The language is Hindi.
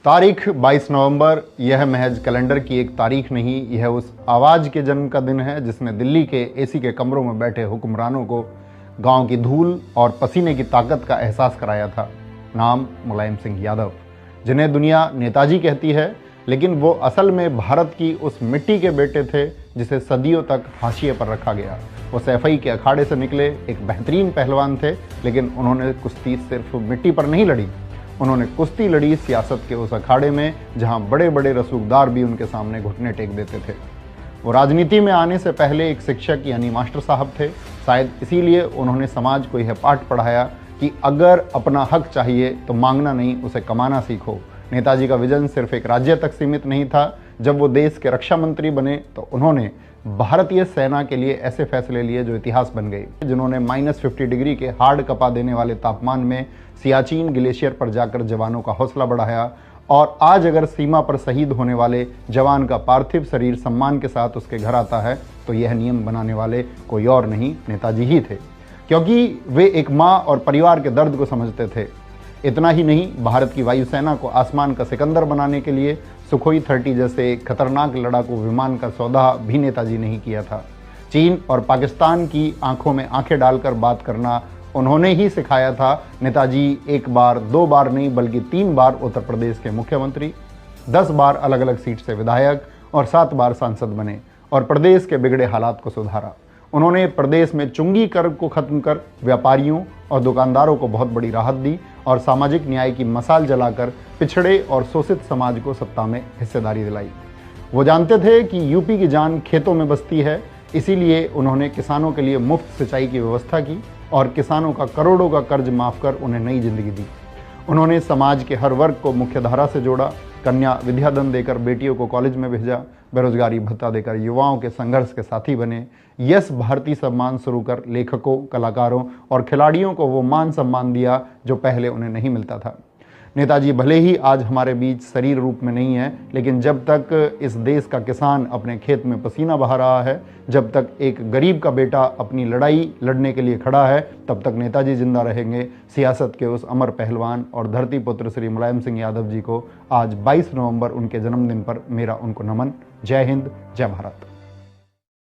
तारीख 22 नवंबर, यह महज कैलेंडर की एक तारीख नहीं, यह उस आवाज़ के जन्म का दिन है जिसने दिल्ली के एसी के कमरों में बैठे हुक्मरानों को गांव की धूल और पसीने की ताकत का एहसास कराया था। नाम मुलायम सिंह यादव, जिन्हें दुनिया नेताजी कहती है, लेकिन वो असल में भारत की उस मिट्टी के बेटे थे जिसे सदियों तक हाशिए पर रखा गया। वो सैफई के अखाड़े से निकले एक बेहतरीन पहलवान थे, लेकिन उन्होंने कुश्ती सिर्फ मिट्टी पर नहीं लड़ी, उन्होंने कुश्ती लड़ी सियासत के उस अखाड़े में जहां बड़े बड़े रसूखदार भी उनके सामने घुटने टेक देते थे। वो राजनीति में आने से पहले एक शिक्षक यानी मास्टर साहब थे। शायद इसीलिए उन्होंने समाज को यह पाठ पढ़ाया कि अगर अपना हक चाहिए तो मांगना नहीं, उसे कमाना सीखो। नेताजी का विजन सिर्फ एक राज्य तक सीमित नहीं था। जब वो देश के रक्षा मंत्री बने तो उन्होंने भारतीय सेना के लिए ऐसे फैसले लिए जो इतिहास बन गए, जिन्होंने -50 डिग्री के हार्ड कपा देने वाले तापमान में सियाचिन ग्लेशियर पर जाकर जवानों का हौसला बढ़ाया। और आज अगर सीमा पर शहीद होने वाले जवान का पार्थिव शरीर सम्मान के साथ उसके घर आता है तो यह नियम बनाने वाले कोई और नहीं, नेताजी ही थे, क्योंकि वे एक माँ और परिवार के दर्द को समझते थे। इतना ही नहीं, भारत की वायुसेना को आसमान का सिकंदर बनाने के लिए सुखोई 30 जैसे खतरनाक लड़ाकू विमान का सौदा भी नेताजी ने ही किया था। चीन और पाकिस्तान की आंखों में आंखें डालकर बात करना उन्होंने ही सिखाया था। नेताजी एक बार, दो बार नहीं बल्कि 3 बार उत्तर प्रदेश के मुख्यमंत्री, 10 बार अलग अलग सीट से विधायक और 7 बार सांसद बने और प्रदेश के बिगड़े हालात को सुधारा। उन्होंने प्रदेश में चुंगी कर को खत्म कर व्यापारियों और दुकानदारों को बहुत बड़ी राहत दी और सामाजिक न्याय की मशाल जलाकर पिछड़े और शोषित समाज को सत्ता में हिस्सेदारी दिलाई। वो जानते थे कि यूपी की जान खेतों में बसती है, इसीलिए उन्होंने किसानों के लिए मुफ्त सिंचाई की व्यवस्था की और किसानों का करोड़ों का कर्ज माफ कर उन्हें नई जिंदगी दी। उन्होंने समाज के हर वर्ग को मुख्यधारा से जोड़ा, कन्या विद्याधन देकर बेटियों को कॉलेज में भेजा, बेरोजगारी भत्ता देकर युवाओं के संघर्ष के साथी बने, यस भारतीय सम्मान शुरू कर लेखकों, कलाकारों और खिलाड़ियों को वो मान सम्मान दिया जो पहले उन्हें नहीं मिलता था। नेताजी भले ही आज हमारे बीच शरीर रूप में नहीं है, लेकिन जब तक इस देश का किसान अपने खेत में पसीना बहा रहा है, जब तक एक गरीब का बेटा अपनी लड़ाई लड़ने के लिए खड़ा है, तब तक नेताजी जिंदा रहेंगे। सियासत के उस अमर पहलवान और धरती पुत्र श्री मुलायम सिंह यादव जी को आज 22 नवंबर उनके जन्मदिन पर मेरा उनको नमन। जय हिंद, जय भारत।